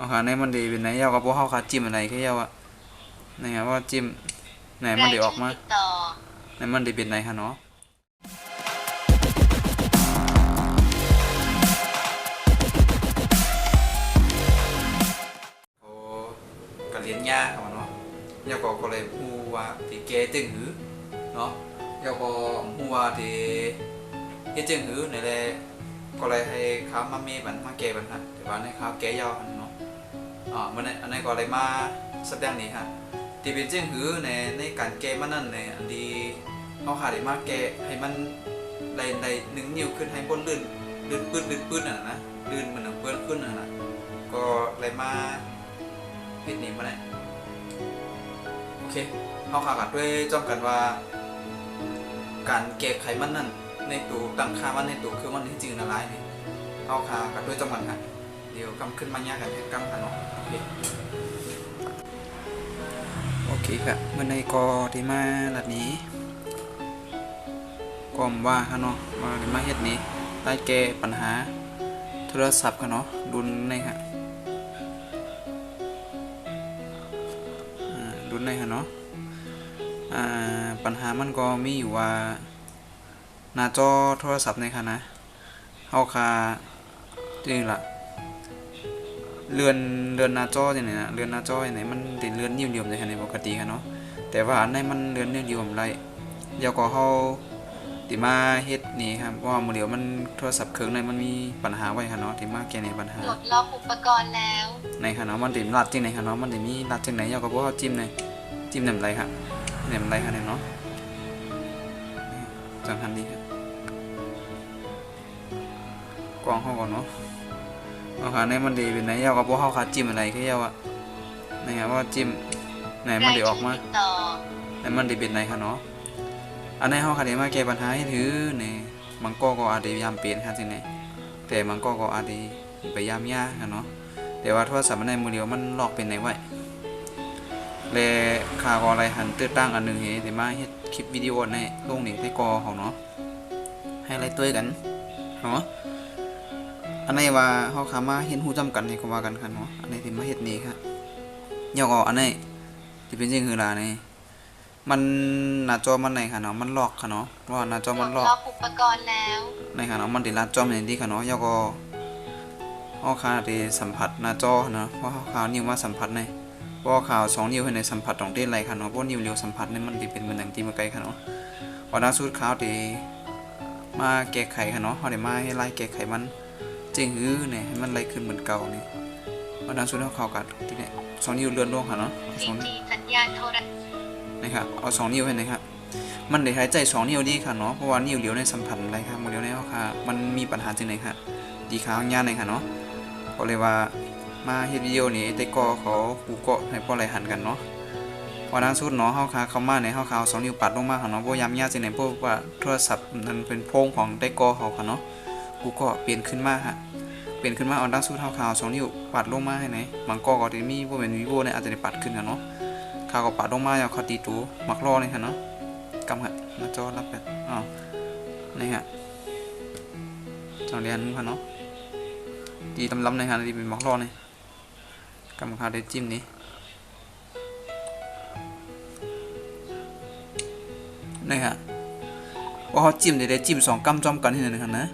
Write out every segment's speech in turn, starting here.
เอาค่ะในมันดีเป็นไหนเยากับพวกเขาค่ะจิ้มอะไรแค่เยาอะนี่ครับว่าจิ้มไหนมันดีออกมาในมันดีเป็นไหนค่ะเนาะโอ้การเรียนยากเอาเนาะเยาก็เลยพูดว่าที่แกจึงหือเนาะเยาก็พูดว่าที่เฮ็ดจึงหือในแลก็เลยให้เขามาเมบันมาแกบันฮะแต่ว่าในเขาแกยาวเนาะมันอันนี้ก็เลยมาแสดงนี้ฮะที่เป็นจึงหือในการแกมันนั่นในอันดีเขาขาดมาแกให้มันได้1 นิ้วขึ้นให้บนลื่นปื้นน่ะนะลื่นมันเปื้อนขึ้นน่ะนะก็เลยมาเฮ็ดนี้มาเนี่ยโอเคเขาขาดด้วยจ้องกันว่าการแก้ไขมันนั่นในตัวตั้งค่ามันในตัวคือมันที่จริงอะไรเนี่ยเอาขากันด้วยจ้องกันค่ะเดี๋ยวกำขึ้นมายากกันกำค่ะเนาะโอเคค่ะเมื่อในกอที่มาหลัดนี้ก็ว่าค่ะเนาะมาเฮ็ดนี้ใต้แก้ปัญหาโทรศัพท์ค่ะเนาะดุลในค่ะดุลในค่ะเนาะปัญหามันก็มีอยู่ว่าหน้าจอโทรศัพท์ในค่ะนะเฮาค่ะจริงล่ะเลื่อนหน้าจออย่างไหนนะเลื่อนหน้าจออย่างไหนมันติดเลื่อนนิ้วเดียวเลยค่ะในปกติค่ะเนาะแต่ว่าอันในมันเลื่อนนิ้วเดียวไรเดี๋ยวก็เฮาติมาเฮ็ดนี่ครับเพราะว่ามื้อเดียวมันโทรศัพท์เครื่องในมันมีปัญหาไว้ค่ะเนาะติมาแก้ในปัญหาปลดล็อกอุปกรณ์แล้วในค่ะเนาะมันติรัดจังไหนค่ะเนาะมันติมีรัดจังไหนเดี๋ยวก็บ่เฮาจิ้มในจิ้มนำไรค่ะนำไรค่ะเนาะจังหันดีครับกล้องเฮาก่อนเนาะเอาค่ะในมันดีเป็นไหนเดี๋ยวก็บ่เฮาค่ะจิ้มอะไรแค่เดี๋ยวอะนี่ครับว่าจิ้มไหนมันดีออกมาในมันดีเป็นไหนค่ะเนาะอันนี้เฮาค่ะได้มาแก้ปัญหาให้ถือนี่บางก็อาจจะพยายามเปลี่ยนค่ะจังได๋แต่บางก็อาจจะพยายามยากค่ะเนาะแต่ว่าโทรศัพท์มันในมือเดียวมันลอกเป็นไหนไว้และค่าก็อะไรหันตื้อตั้งอันนึงเฮ็ดได้มาเฮ็ดคลิปวิดีโอในลงนี่ใต้กอเฮาเนาะให้ไล่ตัวกันเนาะอันนี้ว่าเฮาขามาเห็นฮู้จำกันนี่ก็ว่ากันค่ะเนาะอันนี้ที่มาเฮ็ดนี่ค่ะย่อก็อันนี้ที่เป็นจริงคือล่ะนี่มันหน้าจอมันในค่ะเนาะมันล็อกค่ะเนาะว่าหน้าจอมันล็อกอุปกรณ์แล้วในค่ะเนาะมันติดหน้าจออย่างนี้ค่ะเนาะย่อก็เฮาขาได้สัมผัสหน้าจอเนาะว่าเฮาขานิ้วมาสัมผัสในเพราะข่าว2 นิ้วให้ในสัมผัสตรงเต้นไรค่ะเนาะเพราะนิ้วเดียวสัมผัสนี่มันสิเป็นเหมือนอย่างที่มาไกลค่ะเนาะว่าล่าสุดข่าวที่มาแก้ไขค่ะเนาะเฮาได้มาให้ไล่แก้ไขมันจริงหือเนี่ยให้มันไล่ขึ้นเหมือนเก่านี่ว่าล่าสุดเฮาเข้ากันที่เนี่ย2 นิ้วเลื่อนลงค่ะเนาะสัญญาณโทรนะครับเอา2 นิ้วให้นะครับมันได้หายใจ2 นิ้วดีค่ะเนาะเพราะว่านิ้วเดียวในสัมผัสอะไรครับมือเดียวในเฮาค่ะมันมีปัญหาจังได๋ค่ะดีขาวย่านในค่ะเนาะก็เลยว่ามาเฮ็ดวิดีโอนี่แต่ก็เขากูเกาะให้พอไหลหันกันเนาะว่าล่าสุดเนาะเฮาค่ะเข้ามาในเฮาค่ะเอา2 นิ้วปัดลงมาค่ะเนาะบ่ยามยากจังได๋เพราะว่าโทรศัพท์นั้นเป็นโพรงของไต้กอเฮาค่ะเนาะกูก็เปลี่ยนขึ้นมาฮะเปลี่ยนขึ้นมาเอาล่าสุดเฮาค่ะเอา2 นิ้วปัดลงมาให้ไหนบางก็สิมีบ่แม่น Vivo เนี่ยอาจจะได้ปัดขึ้นค่ะเนาะข้าก็ปัดลงมาเอาเขาตีตูมักรอนี่ค่ะเนาะกำฮะหน้าจอรับแบบนี่ฮะจังเรียนค่ะเนาะตีตำลำในฮะที่เป็นมักรอนี่กำข้าวได้จิ้มนี่นี่ฮะว่าเขาจิ้มได้จิ้ม2 กำจอมกันที่นั่นค่ะนะ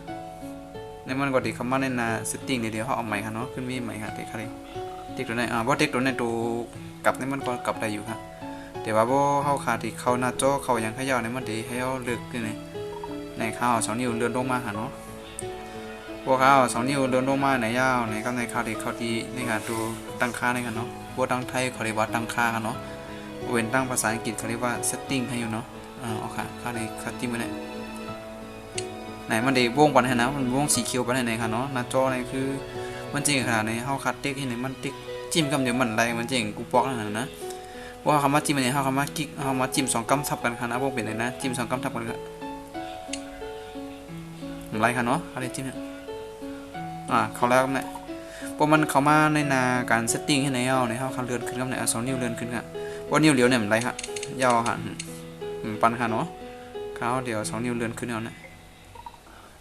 ในมันก็ดีคำว่าในหน้าเซตติ้งเดี๋ยวเขาเอาใหม่ค่ะเนาะขึ้นมีใหม่ค่ะเด็กค่ะเด็กตัวไหนว่าเด็กตัวไหนตัวกลับในมันก็กลับได้อยู่ค่ะแต่ว่าบ่เฮาขาดที่เข้าหน้าจอเข้าอย่างขยาวในมันดีให้เฮาเลือกนี่ในข้าว2 นิ้วเลื่อนลงมาค่ะเนาะพวกข้าว2 นิ้วเลื่อนลงมาในยาวในกับในข้าวที่เข้าที่ในการดูตั้งค่าในค่ะเนาะบ่ตั้งไทยเขาเรียกว่าตั้งค่าค่ะเนาะเว้นตั้งภาษาอังกฤษเขาเรียกว่า setting ให้อยู่เนาะเอาค่ะค่าในคัตติ้งมาเนี่ยไหนมันได้วงปันให้นะมันวงสีเขียวปันให้ไหนค่ะเนาะหน้าจอนี่คือมันจริงขนาดไหนเฮาคัดติ๊กให้ไหนมันติ๊กจิ้มคำเดียวมันไรมันจริงกูปอกนั่นนะว่าคำว่าจิ้มอันนี้คำว่ากิ๊กคำว่าจิ้ม2 กำทับกันค่ะนะพวกเป็นเลยนะจิ้ม2 กำทับกันกันอะไรค่ะเนาะอะไรจิ้มเนี่ยเขาแล้วกันเนี่ยพวกมันเข้ามาในนาการเซตติ้งให้ในเฮาเขาเลื่อนขึ้นกับเนี่ย2 นิ้วเลื่อนขึ้นค่ะว่านิ้วเลี้ยวเนี่ยมันไรค่ะยาวค่ะปันค่ะเนาะเขาเดี๋ยว2 นิ้วเลื่อนขึ้นเอาเนี่ย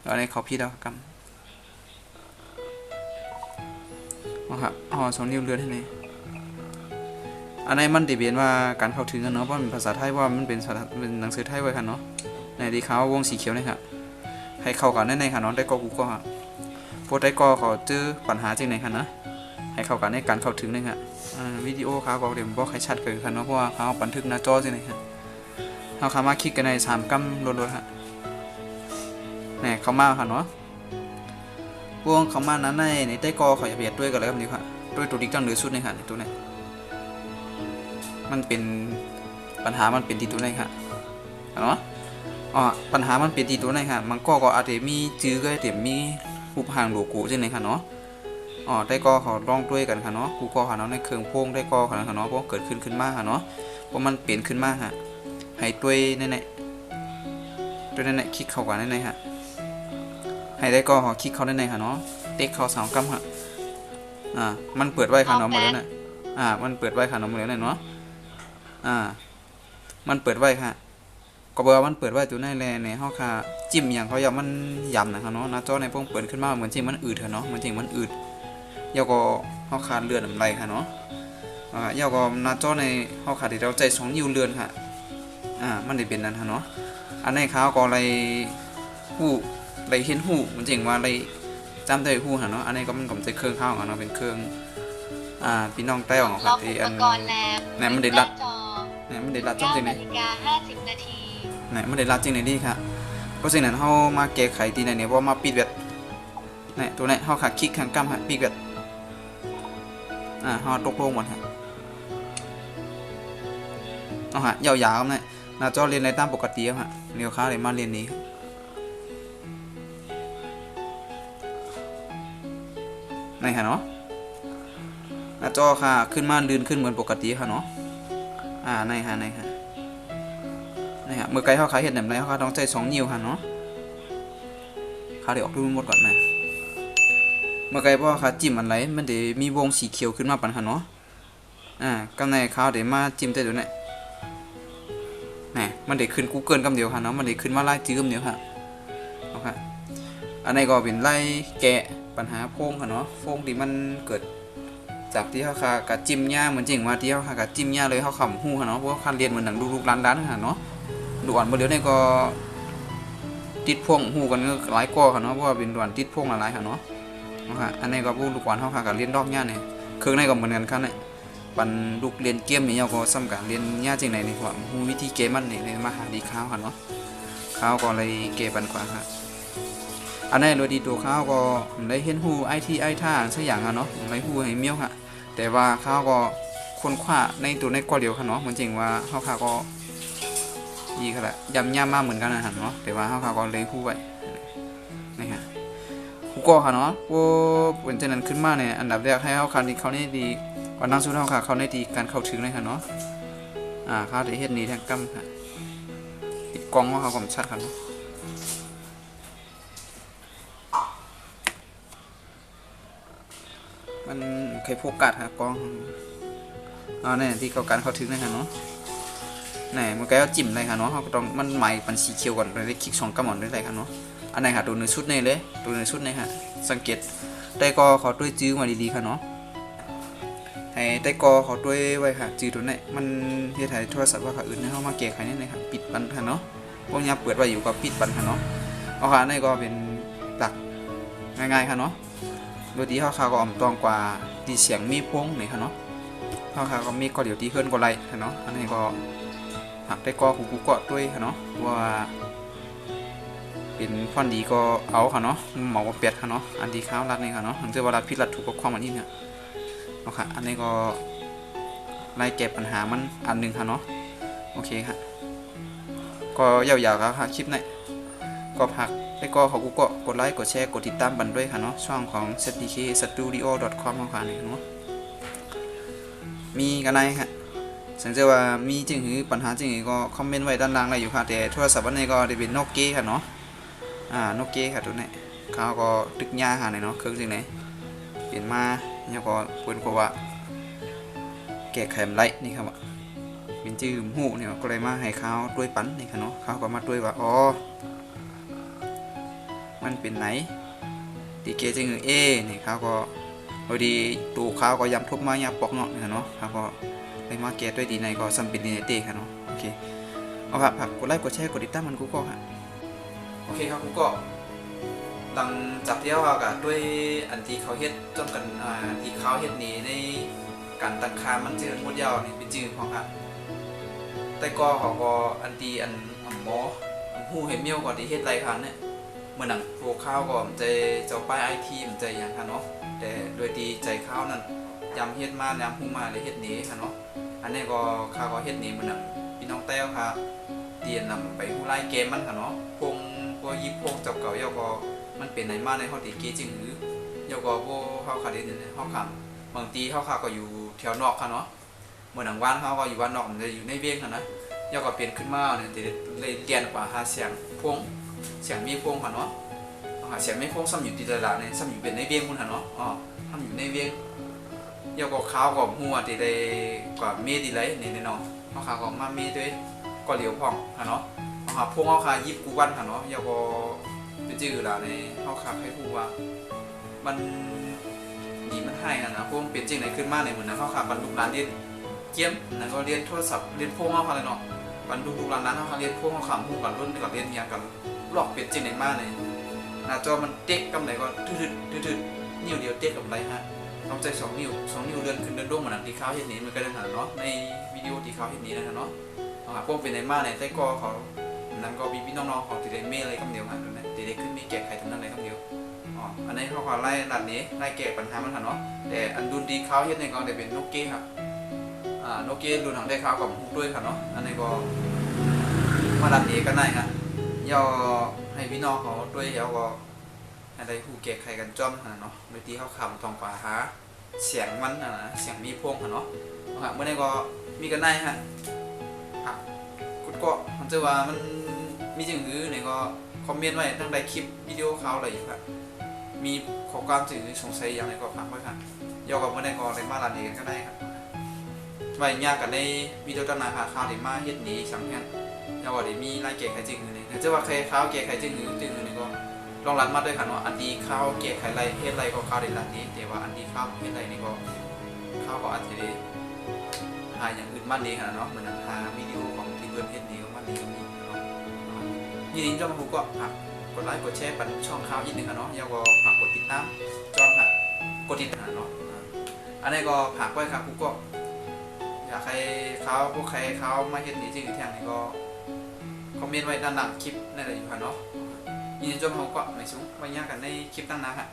อันนี้เขาพี่แล้วกำ นะครับ2 นิ้วเลื่อนให้นี่อันนี้มันติเบียนว่าการเข้าถึงกันเนาะเพราะมันภาษาไทยว่ามันเป็นหนังสือไทยไว้ค่ะเนาะในดีขาววงสีเขียวนี่ค่ะให้เข้ากันในค่ะเนาะได้ก็กูก็พวกได้ก็เขาเจอปัญหาจริงไหนค่ะนะให้เข้ากันในการเข้าถึงนี่ค่ะวิดีโอเขาก็เดี๋ยวบอกให้ชัดเกินค่ะเนาะเพราะว่าเขาบันทึกหน้าจอจริงไหนค่ะเขาเข้ามาคลิกกันใน3 กัมรัวๆค่ะนี่เข้ามาค่ะเนาะพวกเข้ามานั้นในได้ก็เขาจะเบียดด้วยกันเลยครับนี่ค่ะด้วยตัวดิจิตอลหรือชุดนี่ค่ะตัวนี้มันเป็นปัญหามันเป็นที่ตัวไหนค่ะเนาะปัญหามันเป็นที่ตัวไหนค่ะมันก็อาจจะมีจื้อก็อาจจะมีรูปห่างโลโก้ใช่ไหมค่ะเนาะได้ก็เขาลองด้วยกันค่ะเนาะกูก็ค่ะเนาะในเครื่องโพ่งได้ก็ค่ะเนาะเพราะเกิดขึ้นมาค่ะเนาะเพราะมันเปลี่ยนขึ้นมาค่ะให้ด้วยนั่นคลิกเข้ากันนั่นค่ะให้ได้ก็เขาคลิกเข้าได้ค่ะเนาะเต็กเข้า2 กัมค่ะมันเปิดไว้ค่ะเนาะหมดแล้วนะมันเปิดไว้ค่ะเนาะหมดแล้วเนาะมันเปิดไว้ค่ะก็บอกว่ามันเปิดไว้ตัวในแลในเฮาค่ะจิ้มอย่างเขาอยากมันยำนะคะเนาะหน้าจอในพวกเปิดขึ้นมาเหมือนจริงมันอืดค่ะเนาะเหมือนจริงมันอืดยาวก็เฮาขาดเลือดไหลค่ะเนาะยาวก็หน้าจอในเฮาขาดที่เราใจ2 นิ้วเลือนค่ะมันได้เป็นนั้นค่ะเนาะอันในเขาก็อะไรฮู้อะไรเห็นฮู้เหมือนจริงว่าอะไรจำได้ฮู้ค่ะเนาะอันนี้ก็มันก็เป็นเครื่องเข้าค่ะเนาะเป็นเครื่องพี่น้องใต้ของค่ะที่อันนี่มันได้รัดเนี่ยมันได้รัดจริงๆนี่9:50 นาทีเนี่ยมันได้รัดจริงๆนี่ค่ะเพราะฉะนั้นเฮามาแก้ไขที่ไหนเนี่ยว่ามาปิดแบตเนี่ยตัวนี้เฮาค่ะคลิกข้างกำค่ะปิดแบตเฮาตกลงหมดค่ะเอาค่ะยาวๆเนี่ยหน้าจอเรียนในตามปกติค่ะเลี้ยวค้าเลยมาเรียนนี้นี่ค่ะเนาะหน้าจอค่ะขึ้นมาลื่นขึ้นเหมือนปกติค่ะเนาะนี่ค่ะนี่ค่ะเมื่อไกลเขาขายเห็ดแบบไหนเขาต้องใช้2 นิ้วค่ะเนาะเขาเดี๋ยวออกดูหมดก่อนนะเมื่อไกลเพราะเขาจิ้มอะไรมันเดี๋ยวมีวงสีเขียวขึ้นมาปัญหาเนาะกำในเขาเดี๋ยวมาจิ้มได้ดูเนี่ยมันเดี๋ยวขึ้น Google กำเดียวค่ะเนาะมันเดี๋ยวขึ้นมาไล่จื้อมเดียวค่ะเอาค่ะอันนี้ก็เป็นไล่แกะปัญหาโพงค่ะเนาะโพงที่มันเกิดจากที่เขาค่ะกับจิ้มหญ้าเหมือนจริงว่าที่เขาค่ะกับจิ้มหญ้าเลยเขาขำหูค่ะเนาะเพราะเขาเรียนเหมือนหนังลูกๆร้านๆค่ะเนาะด่วนบ่เดี๋ยวนี้ก็ติดพ่วงหูกันหลายกว่าค่ะเนาะเพราะว่าเป็นด่วนติดพ่วงหลายค่ะเนาะอันนี้ก็พวกลูกหวานเขาค่ะกับเรียนดอกหญ้าเนี่ยเครื่องในก็เหมือนกันค่ะเนี่ยปันลูกเรียนเกมนี่เราก็ซ้ำกันเรียนหญ้าจริงไหนนี่ว่าหูวิธีเกมมันนี่ในมหาดีข้าวค่ะเนาะข้าวก็เลยเก็บปันกว่าค่ะอันนี้โดยดีตัวข้าวก็ได้เห็นหูไอทีไอท่าสักอย่างค่ะเนาะไม่หูให้เมี้ยวค่ะแต่ว่าข้าวก็ค้นคว้าในตัวในกว่าเดียวค่ะเนาะเหมือนจริงว่าข้าวค่ะก็ดีค่ะแหละยำย่ำมากเหมือนกันนะฮะเนาะแต่ว่าข้าวค่ะก็เลยหูไว้นี่ฮะหูก็ค่ะเนาะว่าเป็นเช่นนั้นขึ้นมาเนี่ยอันดับแรกให้ข้าวคันที่เขานี่ดีวันนั้นสุดข้าวค่ะเขาในดีการเข้าถึงเลยค่ะเนาะข้าวได้เฮ็ดนี้แทงกั้มค่ะปิดกล้องว่าเขาก็ชัดค่ะเนาะมันเคยโฟกัสค่ะกล้องเนี่ยที่เขาการเข้าถึงเลยค่ะเนาะนี่เมื่อกี้เราจิ้มเลยค่ะเนาะเขาต้องมันหมายเป็นสีเขียวก่อนเลยคลิก2 กัมหมอนด้วยเลยค่ะเนาะอันไหนค่ะตัวเนื้อชุดในเลยตัวเนื้อชุดในค่ะสังเกตได้ก็เขาด้วยจื้อมาดีๆค่ะเนาะให้ได้ก็เขาด้วยไว้ค่ะจื้อตัวไหนมันที่ถ่ายโทรศัพท์ว่าค่ะอื่นให้เขามาแก้ไขนี่เลยค่ะปิดปันค่ะเนาะพวกนี้เปิดไว้อยู่ก็ปิดปันค่ะเนาะเอาค่ะนี่ก็เป็นหลักง่ายๆค่ะเนาะโดยที่เขาก็อ่อมตองกว่าดีเสียงมีพวงนี่ค่ะเนาะเขาก็มีก็เดี๋ยวที่เฮิร์นก็ไล่ค่ะเนาะอันนี้ก็หักได้ก็หูกูก็ด้วยค่ะเนาะว่าเป็นฟอนดีก็เอาค่ะเนาะหมอว่าเปียดค่ะเนาะอันดีข้าวรัดนี่ค่ะเนาะถึงจะเวลาพิษรัดถูกกับความอันนี้เนี่ยเอาค่ะอันนี้ก็ไล่เก็บปัญหามันอันหนึ่งค่ะเนาะโอเคค่ะก็ยาวๆครับค่ะคลิปนี้ก็พักได้ก็ขอกูก็กดไลค์กดแชร์กดติดตามบันด้วยค่ะเนาะช่องของ zdkstudio.com ค่ะนี่เนาะมีกันไหนค่ะสังเกตว่ามีจริงหรือปัญหาจริงก็คอมเมนต์ไว้ด้านล่างได้อยู่ค่ะแต่โทรศัพท์วันนี้ก็ได้เป็นโนเกียค่ะเนาะโนเกียค่ะตัวนี้เขาก็ตึกยาหาเนาะเครื่องจริงไหนเปลี่ยนมาเนี่ยก็เปิดกว่าแก้ไขมไลนี่ครับเป็นชื่อหูเนี่ยก็เลยมาให้เขาด้วยปั้นนี่ค่ะเนาะเขาก็มาด้วยว่าอ๋อมันเป็นไหนดีเกจริงหรือนี่เขาก็ พอดีตูข้าวก็ยำทุบมายำปอกเนาะนะเนาะครับก็ได้มาแก้ด้วยดีในก็ซ้ำเป็นดีในเต้ค่ะเนาะโอเคเอาครับกดไลค์กดแชร์กดติดตามมันกูก็ฮะโอเคครับกูก็หลังจากที่เรากับด้วยอันที่เขาเฮ็ดจนกันที่เขาเฮ็ดนี้ในการตัดคามันจืดหมดยาวนี่เป็นจืดของครับแต่ก็เขาก็อันที่อันหมอหูเห็นเมียวก่อนที่เฮ็ดไรคันเนี่ยเมื่อหนังโฟข้าวก็มันจะเจ้าป้ายไอทีมันจะอย่างค่ะเนาะแต่โดยดีใจข้าวนั่นยำเฮ็ดมายำหูมาเลยเฮ็ดนี้ค่ะเนาะอันนี้ก็ข้าวก็เฮ็ดนี้เหมือนพี่น้องแต้วค่ะเตียนนำไปหูไล่เกมมันค่ะเนาะพงพวกยิบพงจับเก่าเยาก็มันเป็นในมาในเขาตีเกจิงหรือเยาก็พวกเขาขาดเด่นเขาขำบางทีเขาขาก็อยู่แถวนอกค่ะเนาะเมื่อหนังว่านเขาก็อยู่ว่านนอกมันจะอยู่ในเวียงค่ะนะเยาก็เปลี่ยนขึ้นมาเนี่ยเลยเรียนกว่าหาเสียงพงเสียงมีพงค่ะเนาะเสียงไม่พงซ้ำอยู่ตีตลาดเนี่ยซ้ำอยู่เป็นในเวียงคุณค่ะเนาะซ้ำอยู่ในเวียงเยาก็ข้าวก็หัวตีได้กว่าเมดีไรเนี่ยเนาะเขาขาก็มาเมด้วยก็เหลียวพ่องค่ะเนาะพวกเขาขายิบกูวันค่ะเนาะเยาก็ไปจื้อละในเขาขาให้พูดว่ามันดีมันให้นะพวกเปลี่ยนจริงไหนขึ้นมาในเหมือนนะเขาขาบรรลุร้านเรียนเกี่ยมแล้วก็เรียนโทรศัพท์เรียนพวกเขาเลยเนาะบรรลุร้านนั้นเขาเรียนพวกเขาขำพูดกับรุ่นกับเรียนอย่างกับหลอกเปลี่ยนจริงไหนมาในหน้าจอมันเต็กกำไรก็ทืดนิ้วเดียวเต็กกำไรฮะต้องใจ2 นิ้วเดินขึ้นเดินร่วงเหมือนที่เขาเห็นนี้มันก็ได้ขนาดเนาะในวิดีโอที่เขาเห็นนี้นะเนาะพวกเป็นไหนมาในใต้กอเขานั้นก็มีพี่น้องๆของตีเด็กเมย์อะไรคำเดียวกันนะตีเด็กขึ้นมีแก่ไขทั้งนั้นเลยคำเดียวอันนี้เขาขอไล่นัดนี้ไล่แก่ปัญหามันค่ะเนาะแต่อันดุนดีเขาเห็นในกองได้เป็นนกเก้ครับนกเก้ดุนหางได้เขากับฮุกด้วยค่ะเนาะอันนี้ก็มาดันนี้ก็ได้ครับย่อให้พี่น้องเขาด้วยย่อก็อะไรหูแก่ไขกันจ้อมค่ะเนาะโดยที่เขาขำทองป่าหาเสียงมันนะเสียงมีพวงค่ะเนาะเมื่อนี้ก็มีกันได้ฮะก็มันจะว่ามันมีจึงหือเนี่ยก็คอมเมนต์ไว้ตั้งแต่คลิปวิดีโอเขาอะไรอยู่ครับมีข้อความจึงสงสัยอย่างไรก็ฝากไว้ครับยอกับเมื่อใดก็ได้มาลานเองก็ได้ครับไว้ยากกันในวิดีโอตั้งนานหาข่าวได้มาเฮ็ดนี้สังเกตยอกับได้มีรายเกี่ยใครจึงหือเนี่ยจะว่าใครข่าวเกี่ยใครจึงหือเนี่ยก็ลองรันมาด้วยค่ะว่าอันดีข่าวเกี่ยใครไรเฮ็ดไรก็ข่าวได้รันนี้แต่ว่าอันดีข่าวเฮ็ดไรนี่ก็ข่าวก็อาจจะได้หาอย่างอื่นมาดีค่ะเนาะเหมือนหาวิดีโอของที่เพื่อนเฮ็ดนี้ก็มาดีก็มียินดีจอมหูก็กดไลค์กดแชร์ปันช่องข่าวนิดนึงเนาะแล้วก็ฝากกดติดตามจอมกดติดตามเนาะอันนี้ก็ฝากไว้ครับกูก็อยากให้เขาพวกใครเขามาเฮ็ดนี้จริงหรือแท้นี่ก็คอมเมนต์ไว้ด้านหลังคลิปนั่นแหละอยู่ค่ะเนาะยินดีจอมหูก็ไม่สูงไว้ยากกันในคลิปตั้งนานค่ะ